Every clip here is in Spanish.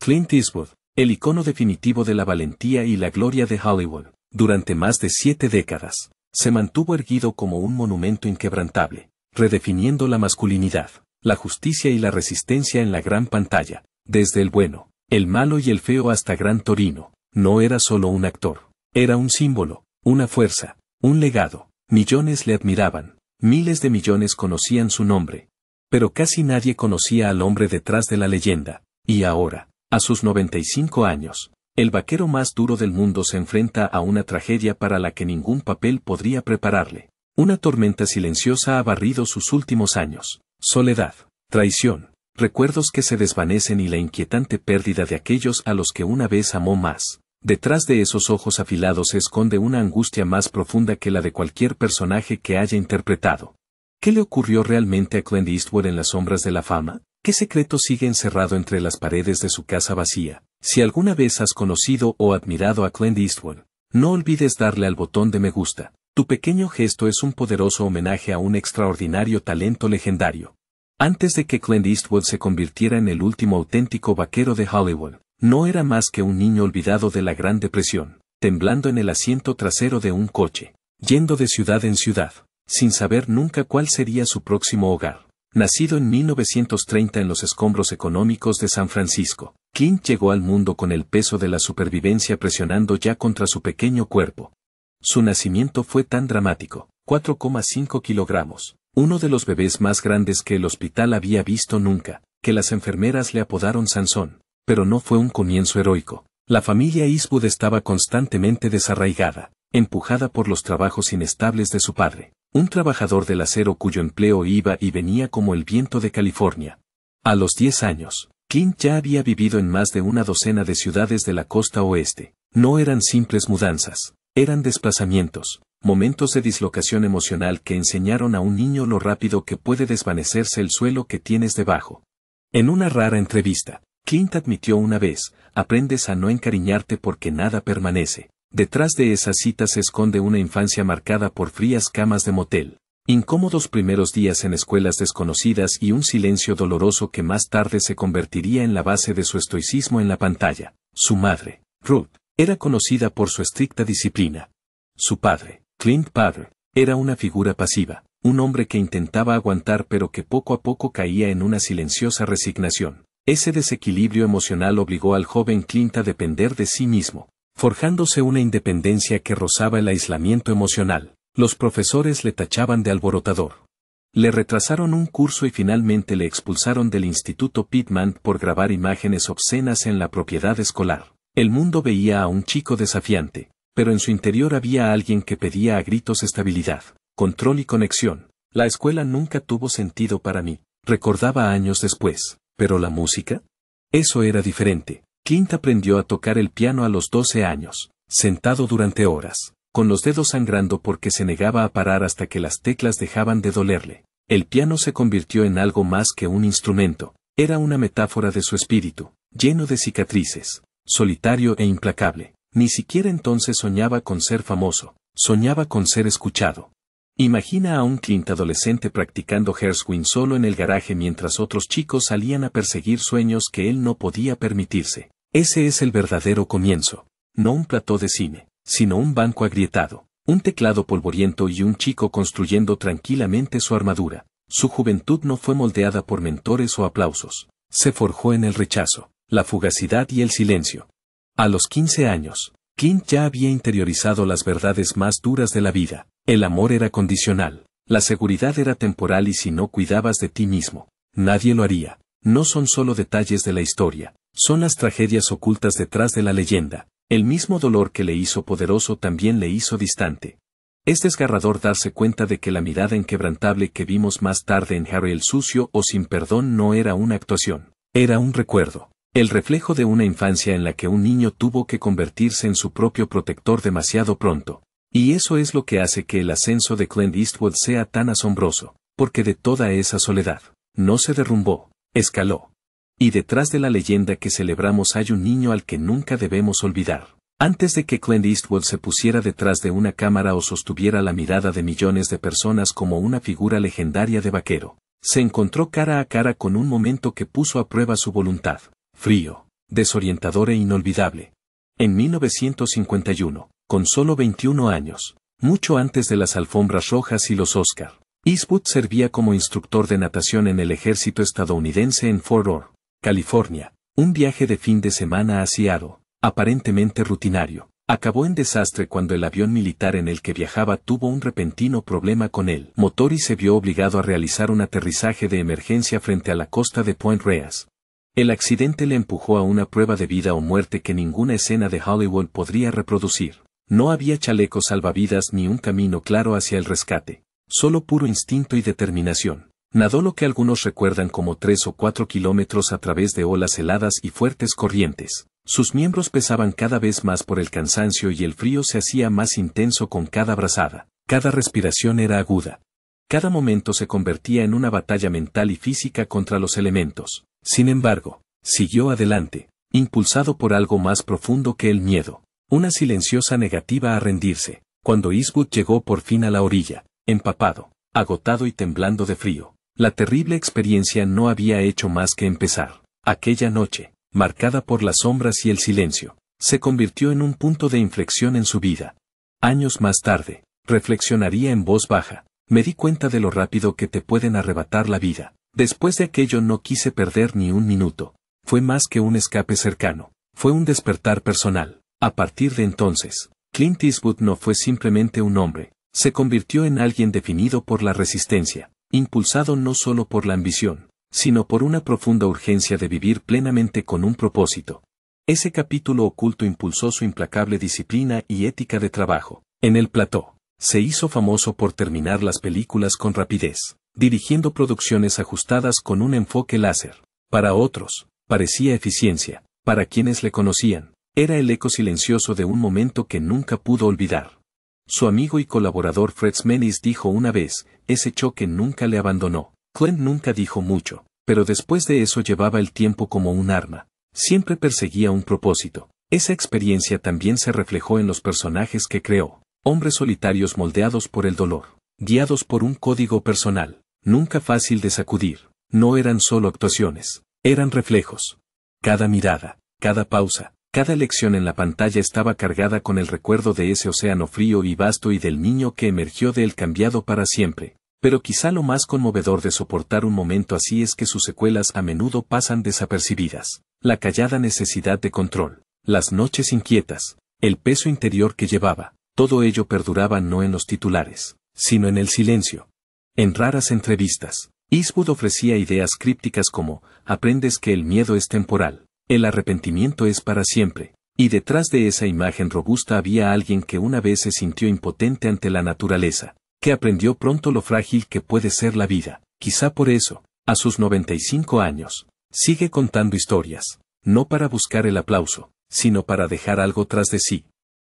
Clint Eastwood, el icono definitivo de la valentía y la gloria de Hollywood, durante más de 7 décadas, se mantuvo erguido como un monumento inquebrantable, redefiniendo la masculinidad, la justicia y la resistencia en la gran pantalla, desde el bueno, el malo y el feo hasta Gran Torino. No era solo un actor, era un símbolo, una fuerza, un legado. Millones le admiraban, miles de millones conocían su nombre. Pero casi nadie conocía al hombre detrás de la leyenda, y ahora, a sus 95 años, el vaquero más duro del mundo se enfrenta a una tragedia para la que ningún papel podría prepararle. Una tormenta silenciosa ha barrido sus últimos años, soledad, traición, recuerdos que se desvanecen y la inquietante pérdida de aquellos a los que una vez amó más. Detrás de esos ojos afilados se esconde una angustia más profunda que la de cualquier personaje que haya interpretado. ¿Qué le ocurrió realmente a Clint Eastwood en las sombras de la fama? ¿Qué secreto sigue encerrado entre las paredes de su casa vacía? Si alguna vez has conocido o admirado a Clint Eastwood, no olvides darle al botón de me gusta. Tu pequeño gesto es un poderoso homenaje a un extraordinario talento legendario. Antes de que Clint Eastwood se convirtiera en el último auténtico vaquero de Hollywood, no era más que un niño olvidado de la Gran Depresión, temblando en el asiento trasero de un coche, yendo de ciudad en ciudad, sin saber nunca cuál sería su próximo hogar. Nacido en 1930 en los escombros económicos de San Francisco, Clint llegó al mundo con el peso de la supervivencia presionando ya contra su pequeño cuerpo. Su nacimiento fue tan dramático, 4,5 kilogramos, uno de los bebés más grandes que el hospital había visto nunca, que las enfermeras le apodaron Sansón. Pero no fue un comienzo heroico. La familia Eastwood estaba constantemente desarraigada, empujada por los trabajos inestables de su padre, un trabajador del acero cuyo empleo iba y venía como el viento de California. A los 10 años, Clint ya había vivido en más de una docena de ciudades de la costa oeste. No eran simples mudanzas, eran desplazamientos, momentos de dislocación emocional que enseñaron a un niño lo rápido que puede desvanecerse el suelo que tienes debajo. En una rara entrevista, Clint admitió una vez, aprendes a no encariñarte porque nada permanece. Detrás de esa cita se esconde una infancia marcada por frías camas de motel, incómodos primeros días en escuelas desconocidas y un silencio doloroso que más tarde se convertiría en la base de su estoicismo en la pantalla. Su madre, Ruth, era conocida por su estricta disciplina. Su padre, Clint padre, era una figura pasiva, un hombre que intentaba aguantar pero que poco a poco caía en una silenciosa resignación. Ese desequilibrio emocional obligó al joven Clint a depender de sí mismo, forjándose una independencia que rozaba el aislamiento emocional. Los profesores le tachaban de alborotador. Le retrasaron un curso y finalmente le expulsaron del Instituto Pittman por grabar imágenes obscenas en la propiedad escolar. El mundo veía a un chico desafiante, pero en su interior había alguien que pedía a gritos estabilidad, control y conexión. La escuela nunca tuvo sentido para mí, recordaba años después. ¿Pero la música? Eso era diferente. Clint aprendió a tocar el piano a los 12 años, sentado durante horas, con los dedos sangrando porque se negaba a parar hasta que las teclas dejaban de dolerle. El piano se convirtió en algo más que un instrumento, era una metáfora de su espíritu, lleno de cicatrices, solitario e implacable. Ni siquiera entonces soñaba con ser famoso, soñaba con ser escuchado. Imagina a un Clint adolescente practicando hairspin solo en el garaje mientras otros chicos salían a perseguir sueños que él no podía permitirse. Ese es el verdadero comienzo. No un plató de cine, sino un banco agrietado, un teclado polvoriento y un chico construyendo tranquilamente su armadura. Su juventud no fue moldeada por mentores o aplausos. Se forjó en el rechazo, la fugacidad y el silencio. A los 15 años, Clint ya había interiorizado las verdades más duras de la vida. El amor era condicional, la seguridad era temporal y si no cuidabas de ti mismo, nadie lo haría. No son solo detalles de la historia, son las tragedias ocultas detrás de la leyenda. El mismo dolor que le hizo poderoso también le hizo distante. Es desgarrador darse cuenta de que la mirada inquebrantable que vimos más tarde en Harry el Sucio o Sin Perdón no era una actuación, era un recuerdo. El reflejo de una infancia en la que un niño tuvo que convertirse en su propio protector demasiado pronto. Y eso es lo que hace que el ascenso de Clint Eastwood sea tan asombroso, porque de toda esa soledad, no se derrumbó, escaló. Y detrás de la leyenda que celebramos hay un niño al que nunca debemos olvidar. Antes de que Clint Eastwood se pusiera detrás de una cámara o sostuviera la mirada de millones de personas como una figura legendaria de vaquero, se encontró cara a cara con un momento que puso a prueba su voluntad. Frío, desorientador e inolvidable. En 1951, con solo 21 años, mucho antes de las alfombras rojas y los Oscar, Eastwood servía como instructor de natación en el ejército estadounidense en Fort Ord, California. Un viaje de fin de semana a Seattle, aparentemente rutinario, acabó en desastre cuando el avión militar en el que viajaba tuvo un repentino problema con el motor y se vio obligado a realizar un aterrizaje de emergencia frente a la costa de Point Reyes. El accidente le empujó a una prueba de vida o muerte que ninguna escena de Hollywood podría reproducir. No había chalecos salvavidas ni un camino claro hacia el rescate, solo puro instinto y determinación. Nadó lo que algunos recuerdan como 3 o 4 kilómetros a través de olas heladas y fuertes corrientes. Sus miembros pesaban cada vez más por el cansancio y el frío se hacía más intenso con cada brazada. Cada respiración era aguda. Cada momento se convertía en una batalla mental y física contra los elementos. Sin embargo, siguió adelante, impulsado por algo más profundo que el miedo. Una silenciosa negativa a rendirse. Cuando Eastwood llegó por fin a la orilla, empapado, agotado y temblando de frío, la terrible experiencia no había hecho más que empezar. Aquella noche, marcada por las sombras y el silencio, se convirtió en un punto de inflexión en su vida. Años más tarde, reflexionaría en voz baja, me di cuenta de lo rápido que te pueden arrebatar la vida. Después de aquello no quise perder ni un minuto. Fue más que un escape cercano, fue un despertar personal. A partir de entonces, Clint Eastwood no fue simplemente un hombre, se convirtió en alguien definido por la resistencia, impulsado no solo por la ambición, sino por una profunda urgencia de vivir plenamente con un propósito. Ese capítulo oculto impulsó su implacable disciplina y ética de trabajo. En el plató, se hizo famoso por terminar las películas con rapidez, dirigiendo producciones ajustadas con un enfoque láser. Para otros, parecía eficiencia. Para quienes le conocían, era el eco silencioso de un momento que nunca pudo olvidar. Su amigo y colaborador Fred Menis dijo una vez, ese choque nunca le abandonó. Clint nunca dijo mucho, pero después de eso llevaba el tiempo como un arma. Siempre perseguía un propósito. Esa experiencia también se reflejó en los personajes que creó. Hombres solitarios moldeados por el dolor, guiados por un código personal, nunca fácil de sacudir. No eran solo actuaciones, eran reflejos. Cada mirada, cada pausa, cada lección en la pantalla estaba cargada con el recuerdo de ese océano frío y vasto y del niño que emergió de él cambiado para siempre. Pero quizá lo más conmovedor de soportar un momento así es que sus secuelas a menudo pasan desapercibidas. La callada necesidad de control, las noches inquietas, el peso interior que llevaba, todo ello perduraba no en los titulares, sino en el silencio. En raras entrevistas, Eastwood ofrecía ideas crípticas como, aprendes que el miedo es temporal, el arrepentimiento es para siempre, y detrás de esa imagen robusta había alguien que una vez se sintió impotente ante la naturaleza, que aprendió pronto lo frágil que puede ser la vida. Quizá por eso, a sus 95 años, sigue contando historias, no para buscar el aplauso, sino para dejar algo tras de sí.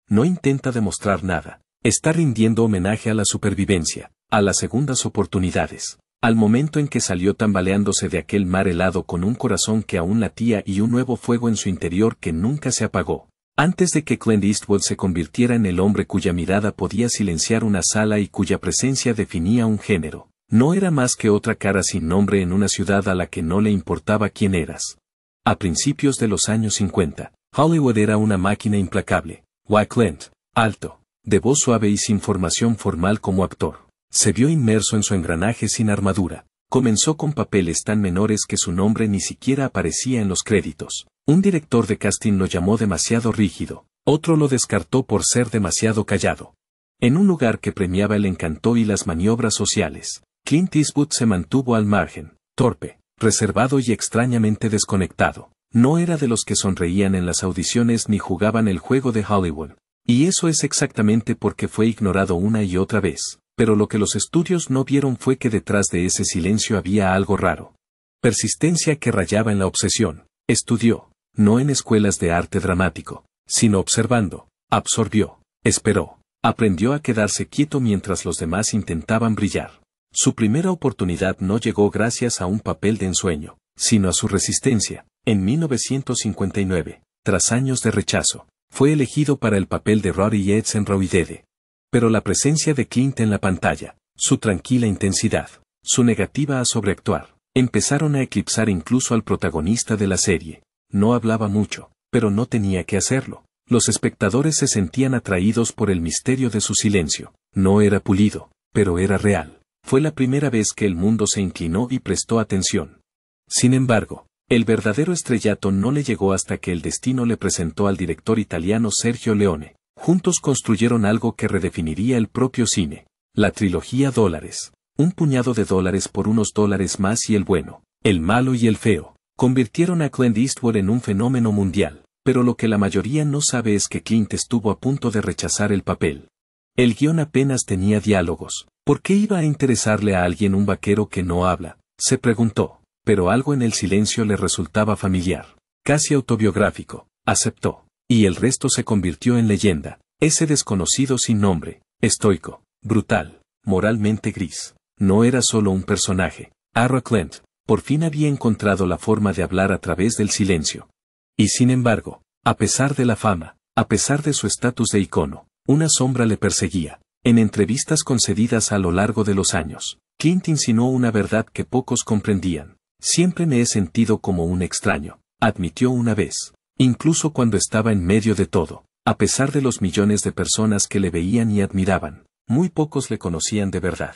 No intenta demostrar nada, está rindiendo homenaje a la supervivencia, a las segundas oportunidades, al momento en que salió tambaleándose de aquel mar helado con un corazón que aún latía y un nuevo fuego en su interior que nunca se apagó. Antes de que Clint Eastwood se convirtiera en el hombre cuya mirada podía silenciar una sala y cuya presencia definía un género, no era más que otra cara sin nombre en una ciudad a la que no le importaba quién eras. A principios de los años 50, Hollywood era una máquina implacable. Clint, alto, de voz suave y sin formación formal como actor, se vio inmerso en su engranaje sin armadura. Comenzó con papeles tan menores que su nombre ni siquiera aparecía en los créditos. Un director de casting lo llamó demasiado rígido, otro lo descartó por ser demasiado callado. En un lugar que premiaba el encanto y las maniobras sociales, Clint Eastwood se mantuvo al margen, torpe, reservado y extrañamente desconectado. No era de los que sonreían en las audiciones ni jugaban el juego de Hollywood. Y eso es exactamente porque fue ignorado una y otra vez. Pero lo que los estudios no vieron fue que detrás de ese silencio había algo raro. Persistencia que rayaba en la obsesión. Estudió, no en escuelas de arte dramático, sino observando, absorbió, esperó, aprendió a quedarse quieto mientras los demás intentaban brillar. Su primera oportunidad no llegó gracias a un papel de ensueño, sino a su resistencia. En 1959, tras años de rechazo, fue elegido para el papel de Rory Yates en Roidede. Pero la presencia de Clint en la pantalla, su tranquila intensidad, su negativa a sobreactuar, empezaron a eclipsar incluso al protagonista de la serie. No hablaba mucho, pero no tenía que hacerlo. Los espectadores se sentían atraídos por el misterio de su silencio. No era pulido, pero era real. Fue la primera vez que el mundo se inclinó y prestó atención. Sin embargo, el verdadero estrellato no le llegó hasta que el destino le presentó al director italiano Sergio Leone. Juntos construyeron algo que redefiniría el propio cine. La trilogía $. Un puñado de dólares por unos dólares más y el bueno, el malo y el feo, convirtieron a Clint Eastwood en un fenómeno mundial, pero lo que la mayoría no sabe es que Clint estuvo a punto de rechazar el papel. El guión apenas tenía diálogos. ¿Por qué iba a interesarle a alguien un vaquero que no habla?, se preguntó, pero algo en el silencio le resultaba familiar, casi autobiográfico. Aceptó, y el resto se convirtió en leyenda. Ese desconocido sin nombre, estoico, brutal, moralmente gris, no era solo un personaje. Ira Clint, por fin había encontrado la forma de hablar a través del silencio. Y sin embargo, a pesar de la fama, a pesar de su estatus de icono, una sombra le perseguía. En entrevistas concedidas a lo largo de los años, Clint insinuó una verdad que pocos comprendían. Siempre me he sentido como un extraño, admitió una vez. Incluso cuando estaba en medio de todo, a pesar de los millones de personas que le veían y admiraban, muy pocos le conocían de verdad.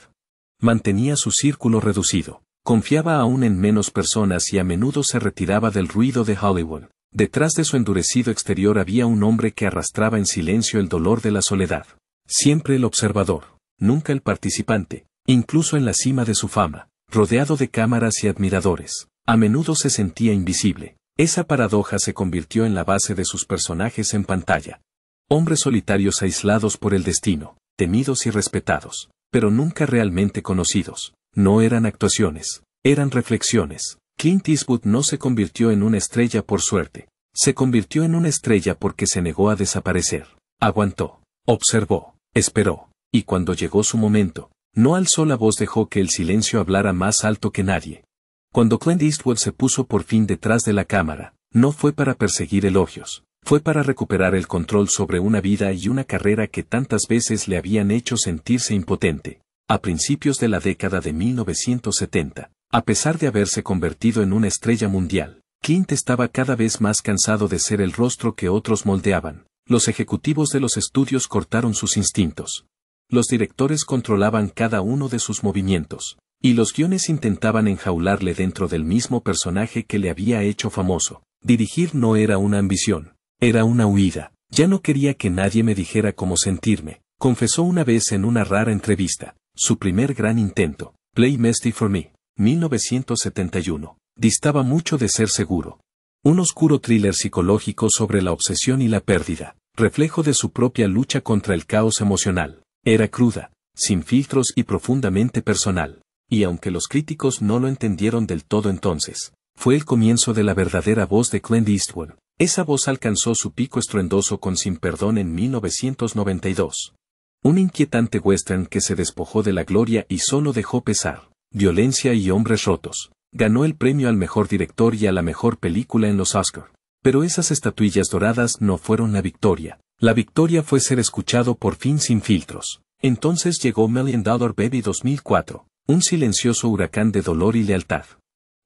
Mantenía su círculo reducido, confiaba aún en menos personas y a menudo se retiraba del ruido de Hollywood. Detrás de su endurecido exterior había un hombre que arrastraba en silencio el dolor de la soledad. Siempre el observador, nunca el participante, incluso en la cima de su fama, rodeado de cámaras y admiradores, a menudo se sentía invisible. Esa paradoja se convirtió en la base de sus personajes en pantalla. Hombres solitarios aislados por el destino, temidos y respetados, pero nunca realmente conocidos. No eran actuaciones, eran reflexiones. Clint Eastwood no se convirtió en una estrella por suerte, se convirtió en una estrella porque se negó a desaparecer. Aguantó, observó, esperó, y cuando llegó su momento, no alzó la voz, dejó que el silencio hablara más alto que nadie. Cuando Clint Eastwood se puso por fin detrás de la cámara, no fue para perseguir elogios, fue para recuperar el control sobre una vida y una carrera que tantas veces le habían hecho sentirse impotente. A principios de la década de 1970, a pesar de haberse convertido en una estrella mundial, Clint estaba cada vez más cansado de ser el rostro que otros moldeaban. Los ejecutivos de los estudios cortaron sus instintos. Los directores controlaban cada uno de sus movimientos, y los guiones intentaban enjaularle dentro del mismo personaje que le había hecho famoso. Dirigir no era una ambición, era una huida. Ya no quería que nadie me dijera cómo sentirme, confesó una vez en una rara entrevista. Su primer gran intento, Play Misty for Me, 1971, distaba mucho de ser seguro. Un oscuro thriller psicológico sobre la obsesión y la pérdida, reflejo de su propia lucha contra el caos emocional. Era cruda, sin filtros y profundamente personal. Y aunque los críticos no lo entendieron del todo entonces, fue el comienzo de la verdadera voz de Clint Eastwood. Esa voz alcanzó su pico estruendoso con Sin Perdón en 1992. Un inquietante western que se despojó de la gloria y solo dejó pesar, violencia y hombres rotos. Ganó el premio al mejor director y a la mejor película en los Oscar. Pero esas estatuillas doradas no fueron la victoria. La victoria fue ser escuchado por fin sin filtros. Entonces llegó Million Dollar Baby 2004, un silencioso huracán de dolor y lealtad.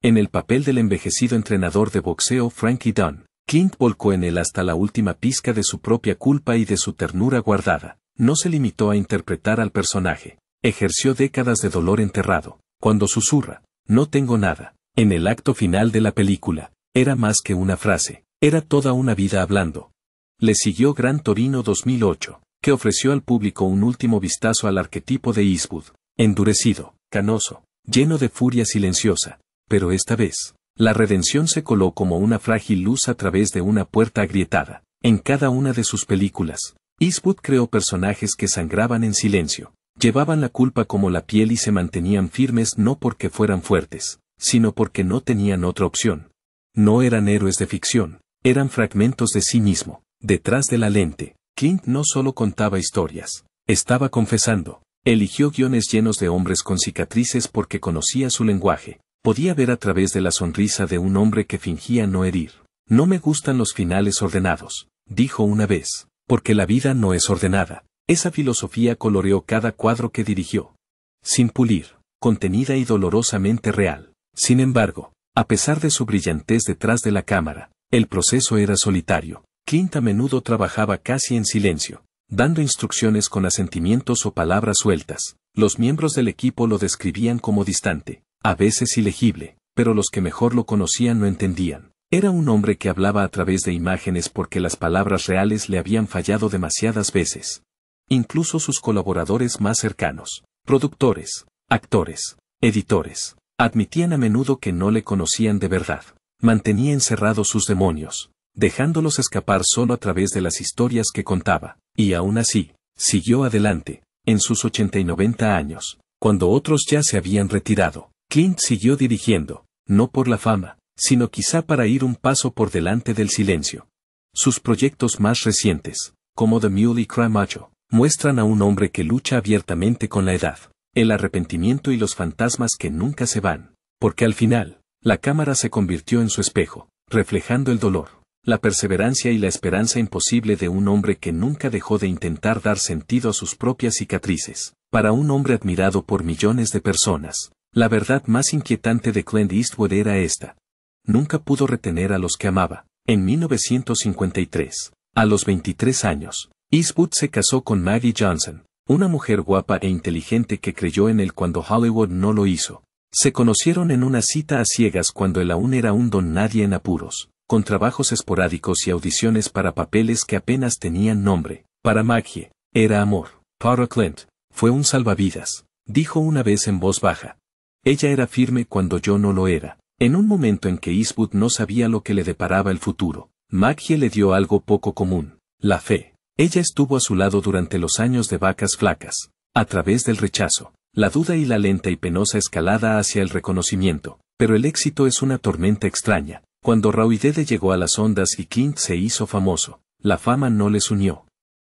En el papel del envejecido entrenador de boxeo Frankie Dunn, Clint volcó en él hasta la última pizca de su propia culpa y de su ternura guardada. No se limitó a interpretar al personaje, ejerció décadas de dolor enterrado. Cuando susurra, no tengo nada, en el acto final de la película, era más que una frase, era toda una vida hablando. Le siguió Gran Torino 2008, que ofreció al público un último vistazo al arquetipo de Eastwood, endurecido, canoso, lleno de furia silenciosa, pero esta vez, la redención se coló como una frágil luz a través de una puerta agrietada. En cada una de sus películas, Eastwood creó personajes que sangraban en silencio, llevaban la culpa como la piel y se mantenían firmes no porque fueran fuertes, sino porque no tenían otra opción. No eran héroes de ficción, eran fragmentos de sí mismo. Detrás de la lente, Clint no solo contaba historias, estaba confesando. Eligió guiones llenos de hombres con cicatrices porque conocía su lenguaje, podía ver a través de la sonrisa de un hombre que fingía no herir. No me gustan los finales ordenados, dijo una vez. Porque la vida no es ordenada. Esa filosofía coloreó cada cuadro que dirigió. Sin pulir, contenida y dolorosamente real. Sin embargo, a pesar de su brillantez detrás de la cámara, El proceso era solitario. Clint a menudo trabajaba casi en silencio, dando instrucciones con asentimientos o palabras sueltas. Los miembros del equipo lo describían como distante, a veces ilegible, pero los que mejor lo conocían no entendían. Era un hombre que hablaba a través de imágenes porque las palabras reales le habían fallado demasiadas veces. Incluso sus colaboradores más cercanos, productores, actores, editores, admitían a menudo que no le conocían de verdad. Mantenía encerrados sus demonios, dejándolos escapar solo a través de las historias que contaba, y aún así, siguió adelante, en sus 80 y 90 años, cuando otros ya se habían retirado. Clint siguió dirigiendo, no por la fama, sino quizá para ir un paso por delante del silencio. Sus proyectos más recientes, como The Mule y Cry Macho, muestran a un hombre que lucha abiertamente con la edad, el arrepentimiento y los fantasmas que nunca se van, porque al final, la cámara se convirtió en su espejo, reflejando el dolor, la perseverancia y la esperanza imposible de un hombre que nunca dejó de intentar dar sentido a sus propias cicatrices. Para un hombre admirado por millones de personas, la verdad más inquietante de Clint Eastwood era esta. Nunca pudo retener a los que amaba. En 1953, a los 23 años, Eastwood se casó con Maggie Johnson, una mujer guapa e inteligente que creyó en él cuando Hollywood no lo hizo. Se conocieron en una cita a ciegas cuando él aún era un don nadie en apuros, con trabajos esporádicos y audiciones para papeles que apenas tenían nombre. Para Maggie, era amor. Para Clint, fue un salvavidas, dijo una vez en voz baja. Ella era firme cuando yo no lo era. En un momento en que Eastwood no sabía lo que le deparaba el futuro, Maggie le dio algo poco común, la fe. Ella estuvo a su lado durante los años de vacas flacas, a través del rechazo, la duda y la lenta y penosa escalada hacia el reconocimiento. Pero el éxito es una tormenta extraña. Cuando Rauidede llegó a las ondas y Clint se hizo famoso, la fama no les unió.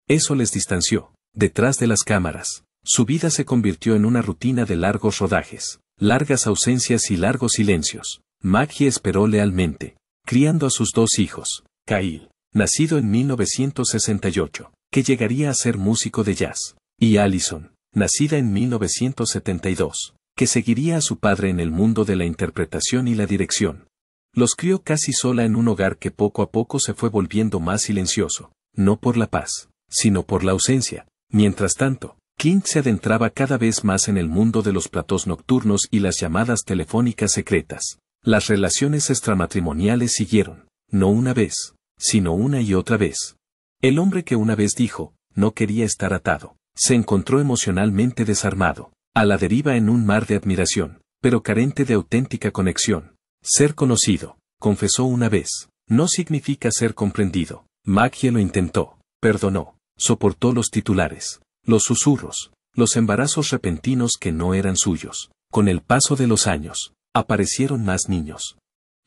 Eso les distanció. Detrás de las cámaras, su vida se convirtió en una rutina de largos rodajes, largas ausencias y largos silencios. Maggie esperó lealmente, criando a sus dos hijos, Kyle, nacido en 1968, que llegaría a ser músico de jazz, y Allison, nacida en 1972, que seguiría a su padre en el mundo de la interpretación y la dirección. Los crió casi sola en un hogar que poco a poco se fue volviendo más silencioso, no por la paz, sino por la ausencia. Mientras tanto, Clint se adentraba cada vez más en el mundo de los platós nocturnos y las llamadas telefónicas secretas. Las relaciones extramatrimoniales siguieron, no una vez, sino una y otra vez. El hombre que una vez dijo, no quería estar atado, se encontró emocionalmente desarmado, a la deriva en un mar de admiración, pero carente de auténtica conexión. Ser conocido, confesó una vez, no significa ser comprendido. Maggie lo intentó, perdonó. Soportó los titulares, los susurros, los embarazos repentinos que no eran suyos. Con el paso de los años, aparecieron más niños.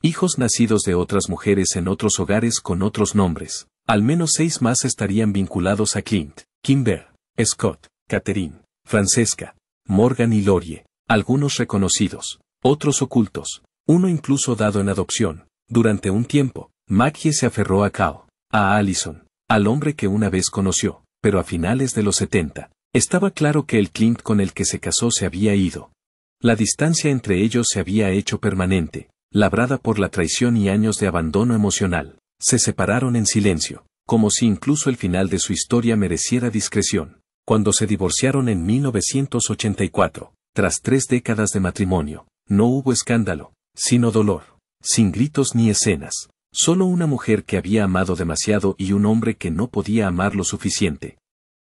Hijos nacidos de otras mujeres en otros hogares con otros nombres. Al menos 6 más estarían vinculados a Clint: Kimber, Scott, Catherine, Francesca, Morgan y Lorie. Algunos reconocidos, otros ocultos, uno incluso dado en adopción. Durante un tiempo, Maggie se aferró a Cal, a Allison, al hombre que una vez conoció, pero a finales de los 70, estaba claro que el Clint con el que se casó se había ido. La distancia entre ellos se había hecho permanente, labrada por la traición y años de abandono emocional. Se separaron en silencio, como si incluso el final de su historia mereciera discreción. Cuando se divorciaron en 1984, tras 3 décadas de matrimonio, no hubo escándalo, sino dolor, sin gritos ni escenas. Solo una mujer que había amado demasiado y un hombre que no podía amar lo suficiente.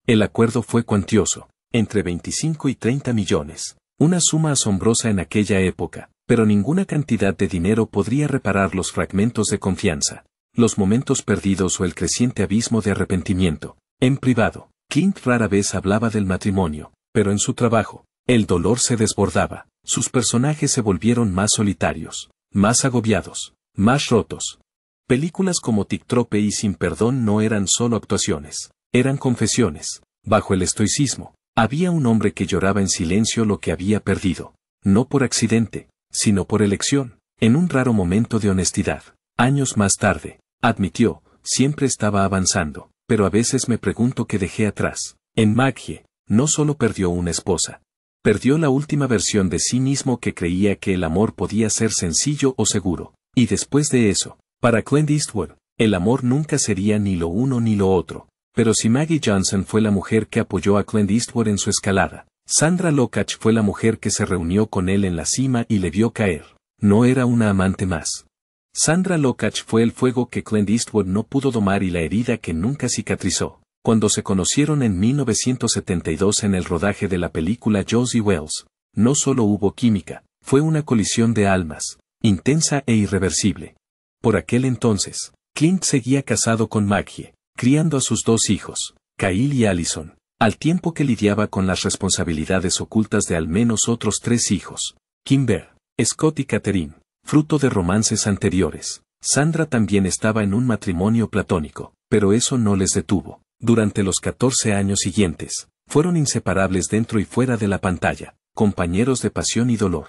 El acuerdo fue cuantioso, entre 25 y 30 millones, una suma asombrosa en aquella época, pero ninguna cantidad de dinero podría reparar los fragmentos de confianza, los momentos perdidos o el creciente abismo de arrepentimiento. En privado, Clint rara vez hablaba del matrimonio, pero en su trabajo, el dolor se desbordaba, sus personajes se volvieron más solitarios, más agobiados, más rotos. Películas como Tic Trope y Sin Perdón no eran solo actuaciones, eran confesiones. Bajo el estoicismo, había un hombre que lloraba en silencio lo que había perdido, no por accidente, sino por elección. En un raro momento de honestidad, años más tarde, admitió, siempre estaba avanzando, pero a veces me pregunto qué dejé atrás. En Maggie, no solo perdió una esposa, perdió la última versión de sí mismo que creía que el amor podía ser sencillo o seguro, y después de eso, Para Clint Eastwood, el amor nunca sería ni lo uno ni lo otro. Pero si Maggie Johnson fue la mujer que apoyó a Clint Eastwood en su escalada, Sandra Locach fue la mujer que se reunió con él en la cima y le vio caer. No era una amante más. Sandra Locach fue el fuego que Clint Eastwood no pudo domar y la herida que nunca cicatrizó. Cuando se conocieron en 1972 en el rodaje de la película Josie Wells, no solo hubo química, fue una colisión de almas, intensa e irreversible. Por aquel entonces, Clint seguía casado con Maggie, criando a sus 2 hijos, Kyle y Allison, al tiempo que lidiaba con las responsabilidades ocultas de al menos otros 3 hijos, Kimber, Scott y Catherine, fruto de romances anteriores. Sandra también estaba en un matrimonio platónico, pero eso no les detuvo. Durante los 14 años siguientes, fueron inseparables dentro y fuera de la pantalla, compañeros de pasión y dolor.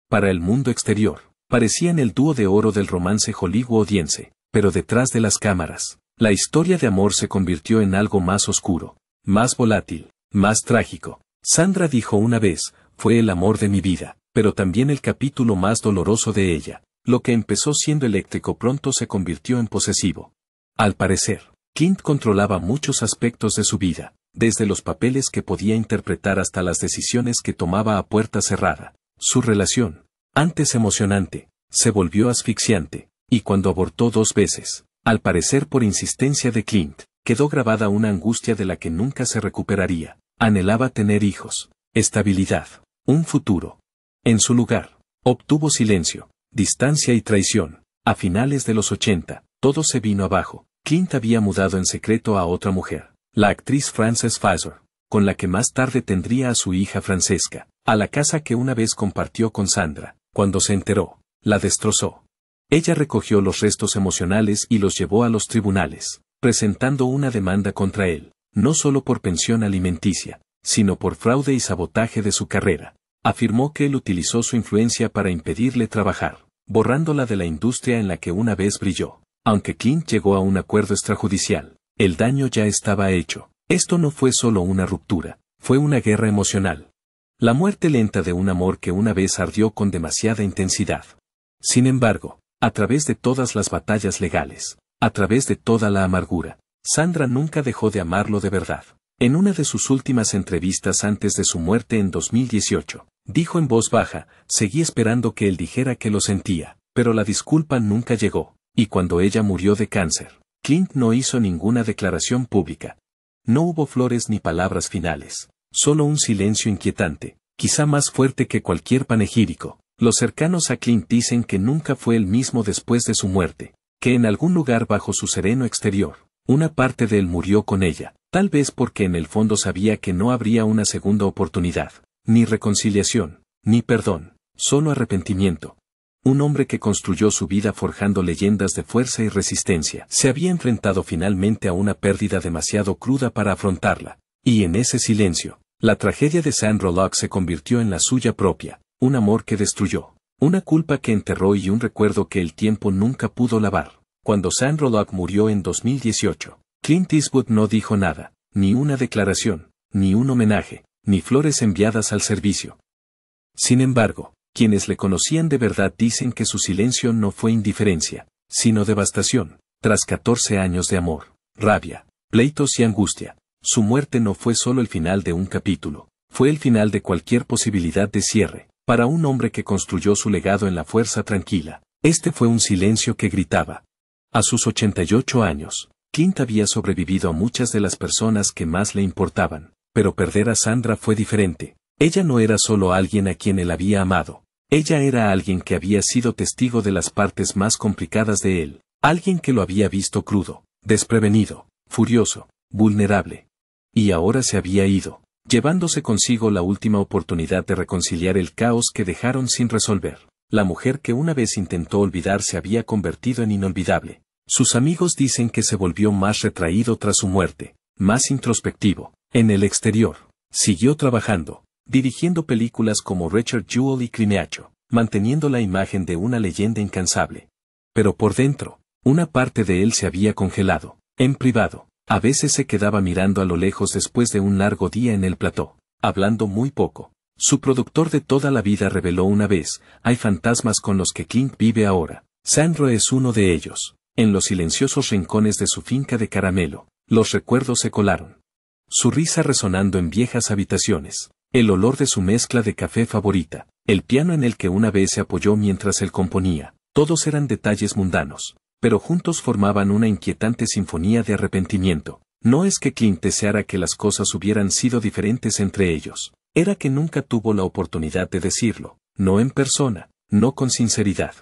Para el mundo exterior, parecían el dúo de oro del romance hollywoodiense, pero detrás de las cámaras, la historia de amor se convirtió en algo más oscuro, más volátil, más trágico. Sandra dijo una vez, fue el amor de mi vida, pero también el capítulo más doloroso de ella. Lo que empezó siendo eléctrico pronto se convirtió en posesivo. Al parecer, Clint controlaba muchos aspectos de su vida, desde los papeles que podía interpretar hasta las decisiones que tomaba a puerta cerrada. Su relación, antes emocionante, se volvió asfixiante, y cuando abortó 2 veces, al parecer por insistencia de Clint, quedó grabada una angustia de la que nunca se recuperaría. Anhelaba tener hijos, estabilidad, un futuro. En su lugar, obtuvo silencio, distancia y traición. A finales de los 80, todo se vino abajo. Clint había mudado en secreto a otra mujer, la actriz Frances Fazer, con la que más tarde tendría a su hija Francesca, a la casa que una vez compartió con Sandra. Cuando se enteró, la destrozó. Ella recogió los restos emocionales y los llevó a los tribunales, presentando una demanda contra él, no solo por pensión alimenticia, sino por fraude y sabotaje de su carrera. Afirmó que él utilizó su influencia para impedirle trabajar, borrándola de la industria en la que una vez brilló. Aunque Clint llegó a un acuerdo extrajudicial, el daño ya estaba hecho. Esto no fue solo una ruptura, fue una guerra emocional. La muerte lenta de un amor que una vez ardió con demasiada intensidad. Sin embargo, a través de todas las batallas legales, a través de toda la amargura, Sandra nunca dejó de amarlo de verdad. En una de sus últimas entrevistas antes de su muerte en 2018, dijo en voz baja, seguí esperando que él dijera que lo sentía, pero la disculpa nunca llegó. Y cuando ella murió de cáncer, Clint no hizo ninguna declaración pública. No hubo flores ni palabras finales, solo un silencio inquietante, quizá más fuerte que cualquier panegírico. Los cercanos a Clint dicen que nunca fue el mismo después de su muerte, que en algún lugar bajo su sereno exterior, una parte de él murió con ella, tal vez porque en el fondo sabía que no habría una segunda oportunidad, ni reconciliación, ni perdón, solo arrepentimiento. Un hombre que construyó su vida forjando leyendas de fuerza y resistencia, se había enfrentado finalmente a una pérdida demasiado cruda para afrontarla, y en ese silencio, la tragedia de Sandra Locke se convirtió en la suya propia, un amor que destruyó, una culpa que enterró y un recuerdo que el tiempo nunca pudo lavar. Cuando Sandra Locke murió en 2018, Clint Eastwood no dijo nada, ni una declaración, ni un homenaje, ni flores enviadas al servicio. Sin embargo, quienes le conocían de verdad dicen que su silencio no fue indiferencia, sino devastación. Tras 14 años de amor, rabia, pleitos y angustia, su muerte no fue solo el final de un capítulo, fue el final de cualquier posibilidad de cierre. Para un hombre que construyó su legado en la fuerza tranquila, este fue un silencio que gritaba. A sus 88 años, Clint había sobrevivido a muchas de las personas que más le importaban, pero perder a Sandra fue diferente. Ella no era solo alguien a quien él había amado. Ella era alguien que había sido testigo de las partes más complicadas de él, alguien que lo había visto crudo, desprevenido, furioso, vulnerable. Y ahora se había ido, llevándose consigo la última oportunidad de reconciliar el caos que dejaron sin resolver. La mujer que una vez intentó olvidar se había convertido en inolvidable. Sus amigos dicen que se volvió más retraído tras su muerte, más introspectivo. En el exterior, siguió trabajando, dirigiendo películas como Richard Jewell y Crimeacho, manteniendo la imagen de una leyenda incansable. Pero por dentro, una parte de él se había congelado. En privado, a veces se quedaba mirando a lo lejos después de un largo día en el plató, hablando muy poco. Su productor de toda la vida reveló una vez, hay fantasmas con los que Clint vive ahora. Sandra es uno de ellos. En los silenciosos rincones de su finca de Caramelo, los recuerdos se colaron. Su risa resonando en viejas habitaciones, el olor de su mezcla de café favorita, el piano en el que una vez se apoyó mientras él componía, todos eran detalles mundanos, pero juntos formaban una inquietante sinfonía de arrepentimiento. No es que Clint deseara que las cosas hubieran sido diferentes entre ellos, era que nunca tuvo la oportunidad de decirlo, no en persona, no con sinceridad.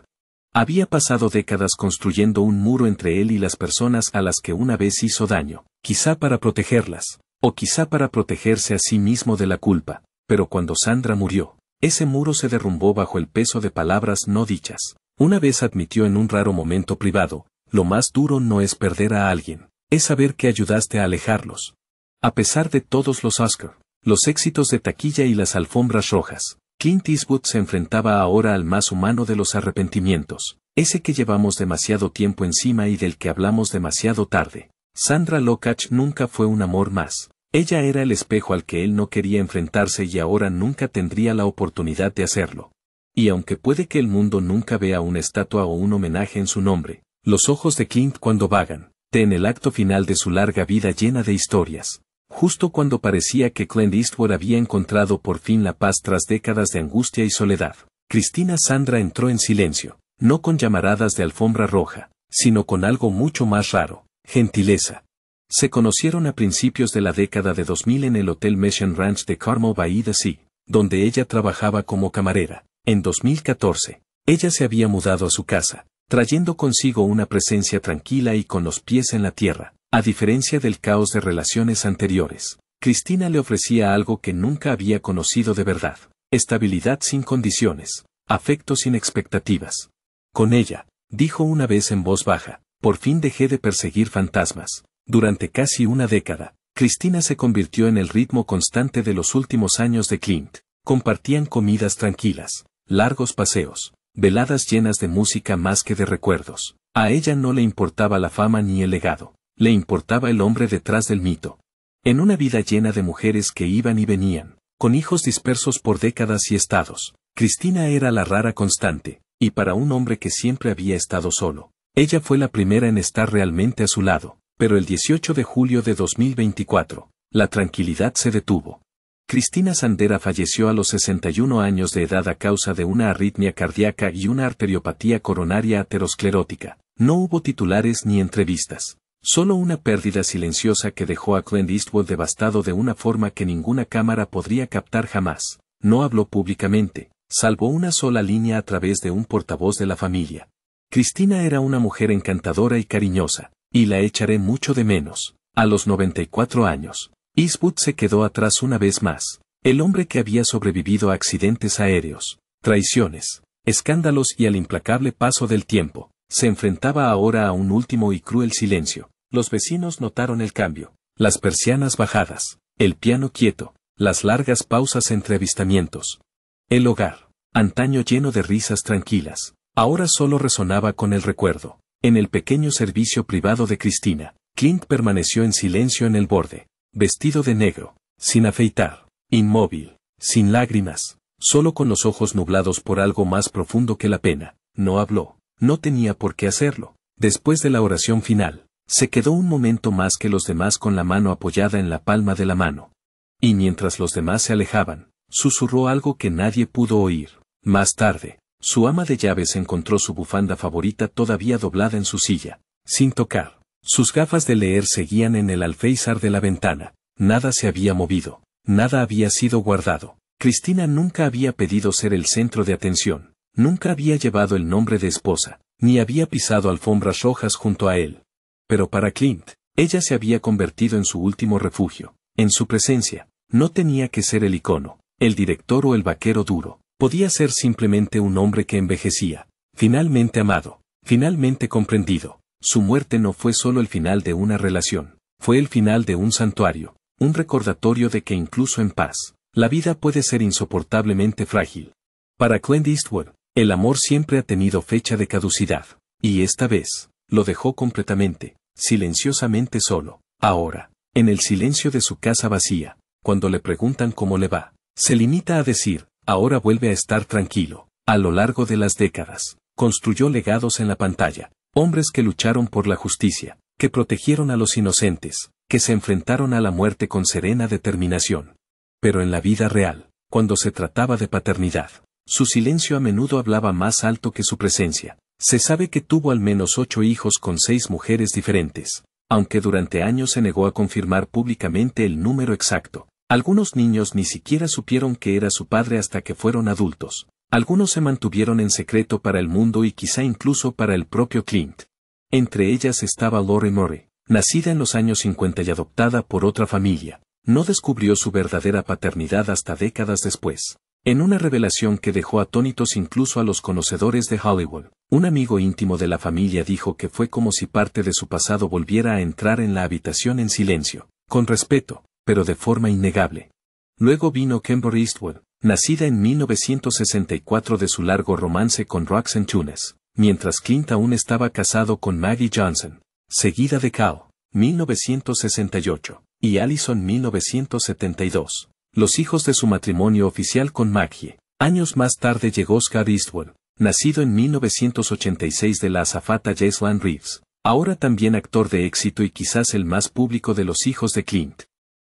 Había pasado décadas construyendo un muro entre él y las personas a las que una vez hizo daño, quizá para protegerlas, o quizá para protegerse a sí mismo de la culpa, pero cuando Sandra murió, ese muro se derrumbó bajo el peso de palabras no dichas. Una vez admitió en un raro momento privado, lo más duro no es perder a alguien, es saber que ayudaste a alejarlos. A pesar de todos los Oscar, los éxitos de taquilla y las alfombras rojas, Clint Eastwood se enfrentaba ahora al más humano de los arrepentimientos, ese que llevamos demasiado tiempo encima y del que hablamos demasiado tarde. Sandra Locach nunca fue un amor más. Ella era el espejo al que él no quería enfrentarse y ahora nunca tendría la oportunidad de hacerlo. Y aunque puede que el mundo nunca vea una estatua o un homenaje en su nombre, los ojos de Clint cuando vagan, en el acto final de su larga vida llena de historias. Justo cuando parecía que Clint Eastwood había encontrado por fin la paz tras décadas de angustia y soledad, Cristina Sandra entró en silencio, no con llamaradas de alfombra roja, sino con algo mucho más raro, gentileza. Se conocieron a principios de la década de 2000 en el Hotel Mission Ranch de Carmel by the Sea, donde ella trabajaba como camarera. En 2014, ella se había mudado a su casa, trayendo consigo una presencia tranquila y con los pies en la tierra. A diferencia del caos de relaciones anteriores, Cristina le ofrecía algo que nunca había conocido de verdad: estabilidad sin condiciones, afecto sin expectativas. Con ella, dijo una vez en voz baja, por fin dejé de perseguir fantasmas. Durante casi una década, Cristina se convirtió en el ritmo constante de los últimos años de Clint. Compartían comidas tranquilas, largos paseos, veladas llenas de música más que de recuerdos. A ella no le importaba la fama ni el legado. Le importaba el hombre detrás del mito. En una vida llena de mujeres que iban y venían, con hijos dispersos por décadas y estados, Cristina era la rara constante, y para un hombre que siempre había estado solo, ella fue la primera en estar realmente a su lado. Pero el 18 de julio de 2024, la tranquilidad se detuvo. Cristina Sandera falleció a los 61 años de edad a causa de una arritmia cardíaca y una arteriopatía coronaria aterosclerótica. No hubo titulares ni entrevistas. Solo una pérdida silenciosa que dejó a Clint Eastwood devastado de una forma que ninguna cámara podría captar jamás. No habló públicamente, salvo una sola línea a través de un portavoz de la familia. Cristina era una mujer encantadora y cariñosa, y la echaré mucho de menos. A los 94 años, Eastwood se quedó atrás una vez más. El hombre que había sobrevivido a accidentes aéreos, traiciones, escándalos y al implacable paso del tiempo, se enfrentaba ahora a un último y cruel silencio. Los vecinos notaron el cambio, las persianas bajadas, el piano quieto, las largas pausas entre avistamientos. El hogar, antaño lleno de risas tranquilas, ahora solo resonaba con el recuerdo. En el pequeño servicio privado de Cristina, Clint permaneció en silencio en el borde, vestido de negro, sin afeitar, inmóvil, sin lágrimas, solo con los ojos nublados por algo más profundo que la pena. No habló, no tenía por qué hacerlo. Después de la oración final, se quedó un momento más que los demás con la mano apoyada en la palma de la mano. Y mientras los demás se alejaban, susurró algo que nadie pudo oír. Más tarde, su ama de llaves encontró su bufanda favorita todavía doblada en su silla, sin tocar. Sus gafas de leer seguían en el alféizar de la ventana. Nada se había movido, nada había sido guardado. Cristina nunca había pedido ser el centro de atención, nunca había llevado el nombre de esposa, ni había pisado alfombras rojas junto a él. Pero para Clint, ella se había convertido en su último refugio. En su presencia, no tenía que ser el icono, el director o el vaquero duro. Podía ser simplemente un hombre que envejecía, finalmente amado, finalmente comprendido. Su muerte no fue solo el final de una relación, fue el final de un santuario, un recordatorio de que incluso en paz, la vida puede ser insoportablemente frágil. Para Clint Eastwood, el amor siempre ha tenido fecha de caducidad, y esta vez, lo dejó completamente, silenciosamente solo. Ahora, en el silencio de su casa vacía, cuando le preguntan cómo le va, se limita a decir: ahora vuelve a estar tranquilo. A lo largo de las décadas, construyó legados en la pantalla, hombres que lucharon por la justicia, que protegieron a los inocentes, que se enfrentaron a la muerte con serena determinación. Pero en la vida real, cuando se trataba de paternidad, su silencio a menudo hablaba más alto que su presencia. Se sabe que tuvo al menos 8 hijos con 6 mujeres diferentes, aunque durante años se negó a confirmar públicamente el número exacto. Algunos niños ni siquiera supieron que era su padre hasta que fueron adultos. Algunos se mantuvieron en secreto para el mundo y quizá incluso para el propio Clint. Entre ellas estaba Lori Murray, nacida en los años 50 y adoptada por otra familia. No descubrió su verdadera paternidad hasta décadas después. En una revelación que dejó atónitos incluso a los conocedores de Hollywood, un amigo íntimo de la familia dijo que fue como si parte de su pasado volviera a entrar en la habitación en silencio, con respeto, pero de forma innegable. Luego vino Kimber Eastwood, nacida en 1964 de su largo romance con Roxanne Tunis, mientras Clint aún estaba casado con Maggie Johnson, seguida de Cal, 1968, y Allison 1972. Los hijos de su matrimonio oficial con Maggie. Años más tarde llegó Scott Eastwood, nacido en 1986 de la azafata Jesslyn Reeves, ahora también actor de éxito y quizás el más público de los hijos de Clint.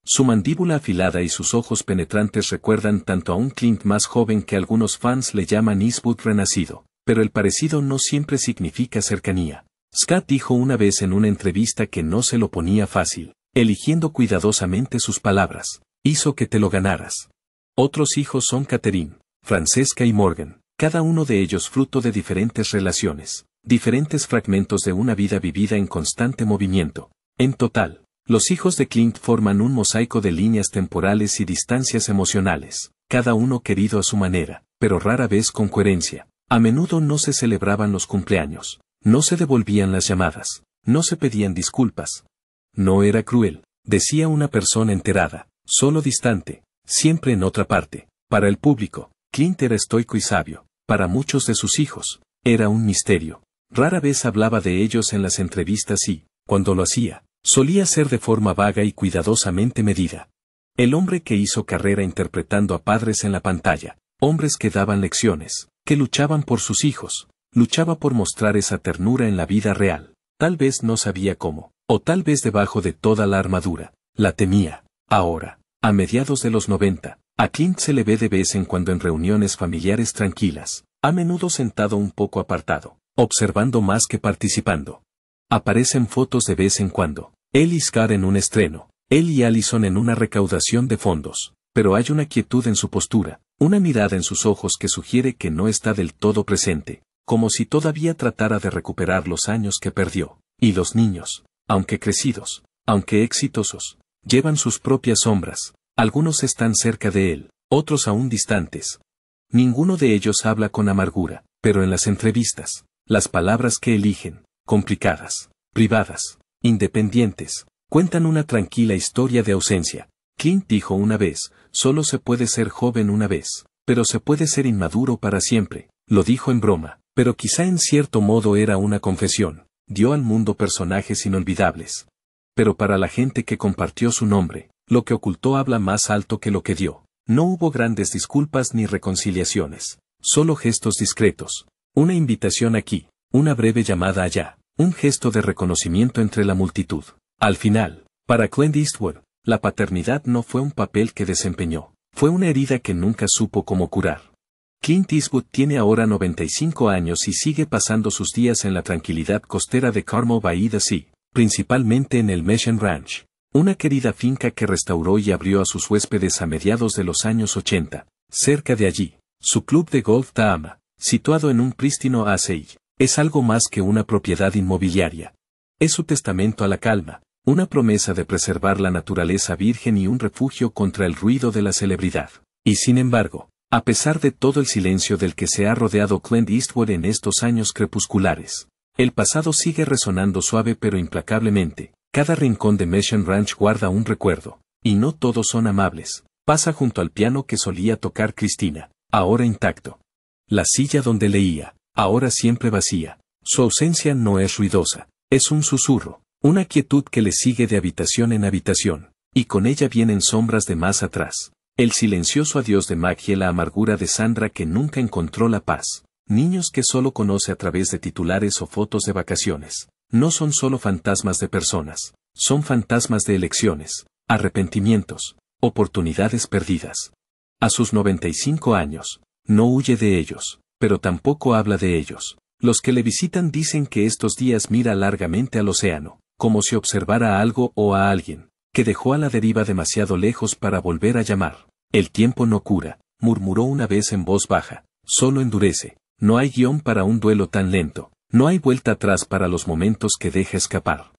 Su mandíbula afilada y sus ojos penetrantes recuerdan tanto a un Clint más joven que algunos fans le llaman Eastwood renacido, pero el parecido no siempre significa cercanía. Scott dijo una vez en una entrevista que no se lo ponía fácil, eligiendo cuidadosamente sus palabras. Hizo que te lo ganaras. Otros hijos son Catherine, Francesca y Morgan, cada uno de ellos fruto de diferentes relaciones, diferentes fragmentos de una vida vivida en constante movimiento. En total, los hijos de Clint forman un mosaico de líneas temporales y distancias emocionales, cada uno querido a su manera, pero rara vez con coherencia. A menudo no se celebraban los cumpleaños, no se devolvían las llamadas, no se pedían disculpas. No era cruel, decía una persona enterada. Solo distante, siempre en otra parte. Para el público, Clint era estoico y sabio. Para muchos de sus hijos, era un misterio. Rara vez hablaba de ellos en las entrevistas y, cuando lo hacía, solía ser de forma vaga y cuidadosamente medida. El hombre que hizo carrera interpretando a padres en la pantalla, hombres que daban lecciones, que luchaban por sus hijos, luchaba por mostrar esa ternura en la vida real. Tal vez no sabía cómo, o tal vez debajo de toda la armadura, la temía. Ahora, a mediados de los 90, a Clint se le ve de vez en cuando en reuniones familiares tranquilas, a menudo sentado un poco apartado, observando más que participando. Aparecen fotos de vez en cuando, él y Scott en un estreno, él y Allison en una recaudación de fondos, pero hay una quietud en su postura, una mirada en sus ojos que sugiere que no está del todo presente, como si todavía tratara de recuperar los años que perdió. Y los niños, aunque crecidos, aunque exitosos, llevan sus propias sombras, algunos están cerca de él, otros aún distantes. Ninguno de ellos habla con amargura, pero en las entrevistas, las palabras que eligen, complicadas, privadas, independientes, cuentan una tranquila historia de ausencia. Clint dijo una vez, solo se puede ser joven una vez, pero se puede ser inmaduro para siempre. Lo dijo en broma, pero quizá en cierto modo era una confesión. Dio al mundo personajes inolvidables. Pero para la gente que compartió su nombre, lo que ocultó habla más alto que lo que dio. No hubo grandes disculpas ni reconciliaciones, solo gestos discretos. Una invitación aquí, una breve llamada allá, un gesto de reconocimiento entre la multitud. Al final, para Clint Eastwood, la paternidad no fue un papel que desempeñó, fue una herida que nunca supo cómo curar. Clint Eastwood tiene ahora 95 años y sigue pasando sus días en la tranquilidad costera de Carmel by the Sea. Principalmente en el Mission Ranch, una querida finca que restauró y abrió a sus huéspedes a mediados de los años 80. Cerca de allí, su club de golf Tahama, situado en un prístino Asey, es algo más que una propiedad inmobiliaria. Es su testamento a la calma, una promesa de preservar la naturaleza virgen y un refugio contra el ruido de la celebridad. Y sin embargo, a pesar de todo el silencio del que se ha rodeado Clint Eastwood en estos años crepusculares, el pasado sigue resonando suave pero implacablemente. Cada rincón de Mission Ranch guarda un recuerdo, y no todos son amables. Pasa junto al piano que solía tocar Cristina, ahora intacto. La silla donde leía, ahora siempre vacía. Su ausencia no es ruidosa, es un susurro, una quietud que le sigue de habitación en habitación, y con ella vienen sombras de más atrás. El silencioso adiós de Maggie, la amargura de Sandra que nunca encontró la paz. Niños que solo conoce a través de titulares o fotos de vacaciones. No son solo fantasmas de personas, son fantasmas de elecciones, arrepentimientos, oportunidades perdidas. A sus 95 años, no huye de ellos, pero tampoco habla de ellos. Los que le visitan dicen que estos días mira largamente al océano, como si observara algo o a alguien, que dejó a la deriva demasiado lejos para volver a llamar. El tiempo no cura, murmuró una vez en voz baja, solo endurece. No hay guión para un duelo tan lento, no hay vuelta atrás para los momentos que deja escapar.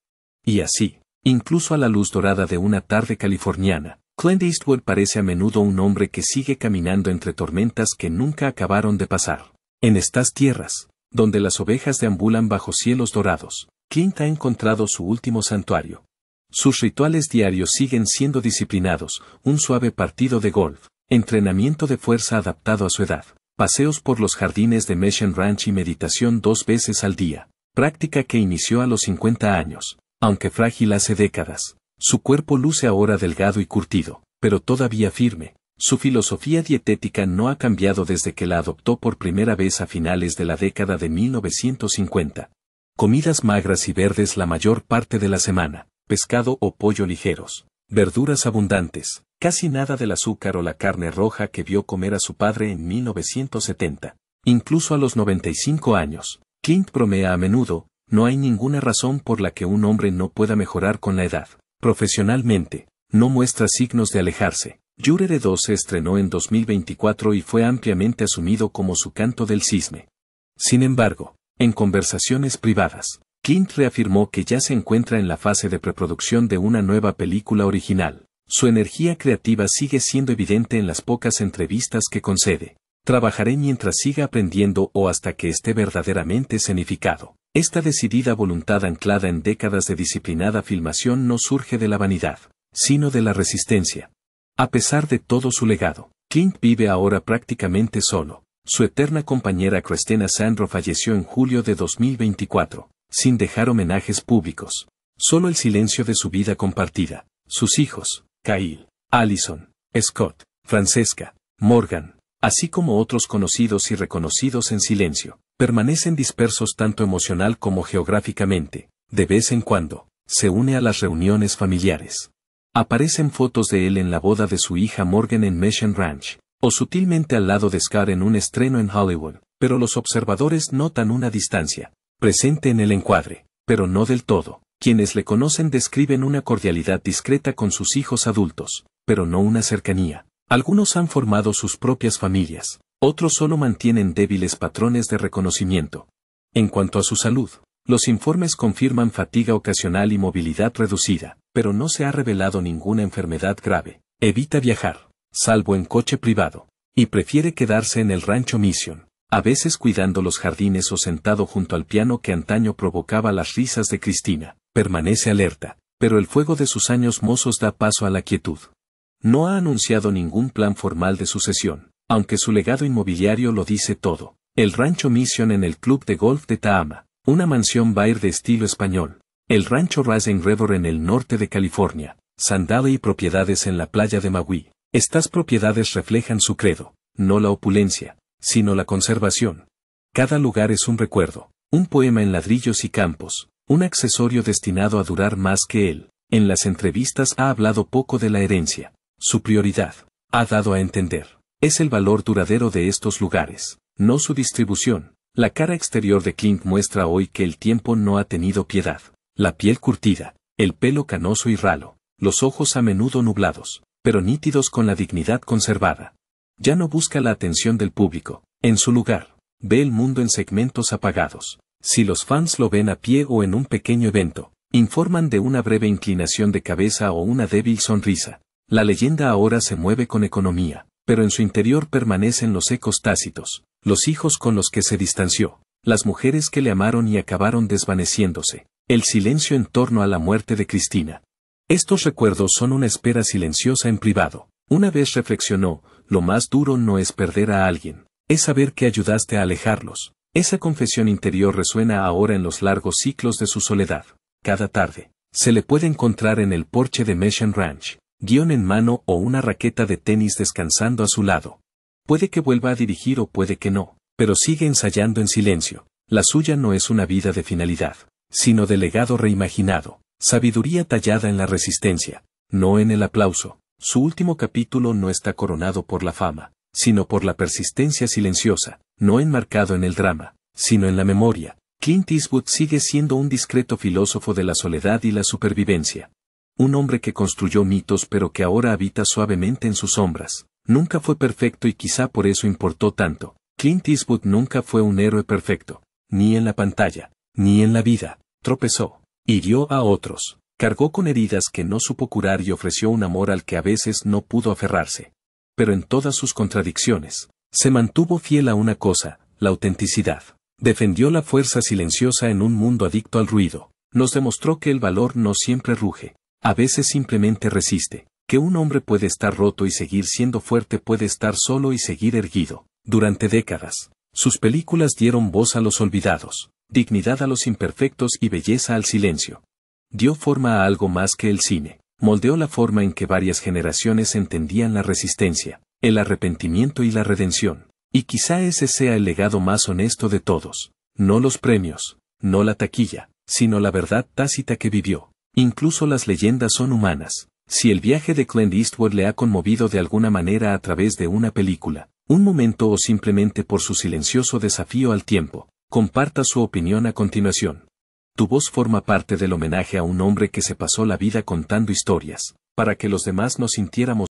Y así, incluso a la luz dorada de una tarde californiana, Clint Eastwood parece a menudo un hombre que sigue caminando entre tormentas que nunca acabaron de pasar. En estas tierras, donde las ovejas deambulan bajo cielos dorados, Clint ha encontrado su último santuario. Sus rituales diarios siguen siendo disciplinados, un suave partido de golf, entrenamiento de fuerza adaptado a su edad. Paseos por los jardines de Mission Ranch y meditación 2 veces al día, práctica que inició a los 50 años, aunque frágil hace décadas. Su cuerpo luce ahora delgado y curtido, pero todavía firme. Su filosofía dietética no ha cambiado desde que la adoptó por primera vez a finales de la década de 1950. Comidas magras y verdes la mayor parte de la semana, pescado o pollo ligeros, verduras abundantes. Casi nada del azúcar o la carne roja que vio comer a su padre en 1970. Incluso a los 95 años, Clint bromea a menudo, no hay ninguna razón por la que un hombre no pueda mejorar con la edad. Profesionalmente, no muestra signos de alejarse. Jurere 2 se estrenó en 2024 y fue ampliamente asumido como su canto del cisne. Sin embargo, en conversaciones privadas, Clint reafirmó que ya se encuentra en la fase de preproducción de una nueva película original. Su energía creativa sigue siendo evidente en las pocas entrevistas que concede. Trabajaré mientras siga aprendiendo o hasta que esté verdaderamente escenificado. Esta decidida voluntad anclada en décadas de disciplinada filmación no surge de la vanidad, sino de la resistencia. A pesar de todo su legado, Clint vive ahora prácticamente solo. Su eterna compañera Christina Sandro falleció en julio de 2024, sin dejar homenajes públicos. Solo el silencio de su vida compartida. Sus hijos, Kyle, Allison, Scott, Francesca, Morgan, así como otros conocidos y reconocidos en silencio, permanecen dispersos tanto emocional como geográficamente. De vez en cuando, se une a las reuniones familiares. Aparecen fotos de él en la boda de su hija Morgan en Mission Ranch, o sutilmente al lado de Scar en un estreno en Hollywood, pero los observadores notan una distancia, presente en el encuadre, pero no del todo. Quienes le conocen describen una cordialidad discreta con sus hijos adultos, pero no una cercanía. Algunos han formado sus propias familias, otros solo mantienen débiles patrones de reconocimiento. En cuanto a su salud, los informes confirman fatiga ocasional y movilidad reducida, pero no se ha revelado ninguna enfermedad grave. Evita viajar, salvo en coche privado, y prefiere quedarse en el rancho Mission, a veces cuidando los jardines o sentado junto al piano que antaño provocaba las risas de Cristina. Permanece alerta, pero el fuego de sus años mozos da paso a la quietud. No ha anunciado ningún plan formal de sucesión, aunque su legado inmobiliario lo dice todo. El rancho Mission en el club de golf de Tahama, una mansión Bair de estilo español. El rancho Racing River en el norte de California, Sandal y propiedades en la playa de Maui. Estas propiedades reflejan su credo, no la opulencia, sino la conservación. Cada lugar es un recuerdo, un poema en ladrillos y campos. Un accesorio destinado a durar más que él. En las entrevistas ha hablado poco de la herencia. Su prioridad, ha dado a entender, es el valor duradero de estos lugares, no su distribución. La cara exterior de Clint muestra hoy que el tiempo no ha tenido piedad. La piel curtida, el pelo canoso y ralo, los ojos a menudo nublados, pero nítidos con la dignidad conservada. Ya no busca la atención del público. En su lugar, ve el mundo en segmentos apagados. Si los fans lo ven a pie o en un pequeño evento, informan de una breve inclinación de cabeza o una débil sonrisa. La leyenda ahora se mueve con economía, pero en su interior permanecen los ecos tácitos, los hijos con los que se distanció, las mujeres que le amaron y acabaron desvaneciéndose, el silencio en torno a la muerte de Cristina. Estos recuerdos son una espera silenciosa en privado. Una vez reflexionó, lo más duro no es perder a alguien, es saber que ayudaste a alejarlos. Esa confesión interior resuena ahora en los largos ciclos de su soledad. Cada tarde, se le puede encontrar en el porche de Mission Ranch, guión en mano o una raqueta de tenis descansando a su lado. Puede que vuelva a dirigir o puede que no, Pero sigue ensayando en silencio. La suya no es una vida de finalidad, sino de legado reimaginado, sabiduría tallada en la resistencia, no en el aplauso. Su último capítulo no está coronado por la fama, sino por la persistencia silenciosa, no enmarcado en el drama, sino en la memoria. Clint Eastwood sigue siendo un discreto filósofo de la soledad y la supervivencia. Un hombre que construyó mitos pero que ahora habita suavemente en sus sombras. Nunca fue perfecto y quizá por eso importó tanto. Clint Eastwood nunca fue un héroe perfecto, ni en la pantalla, ni en la vida. Tropezó, hirió a otros, cargó con heridas que no supo curar y ofreció un amor al que a veces no pudo aferrarse. Pero en todas sus contradicciones, se mantuvo fiel a una cosa, la autenticidad. Defendió la fuerza silenciosa en un mundo adicto al ruido. Nos demostró que el valor no siempre ruge, a veces simplemente resiste, que un hombre puede estar roto y seguir siendo fuerte, puede estar solo y seguir erguido. Durante décadas, sus películas dieron voz a los olvidados, dignidad a los imperfectos y belleza al silencio. Dio forma a algo más que el cine, moldeó la forma en que varias generaciones entendían la resistencia, el arrepentimiento y la redención. Y quizá ese sea el legado más honesto de todos. No los premios, no la taquilla, sino la verdad tácita que vivió. Incluso las leyendas son humanas. Si el viaje de Clint Eastwood le ha conmovido de alguna manera a través de una película, un momento o simplemente por su silencioso desafío al tiempo, comparta su opinión a continuación. Tu voz forma parte del homenaje a un hombre que se pasó la vida contando historias, para que los demás nos sintiéramos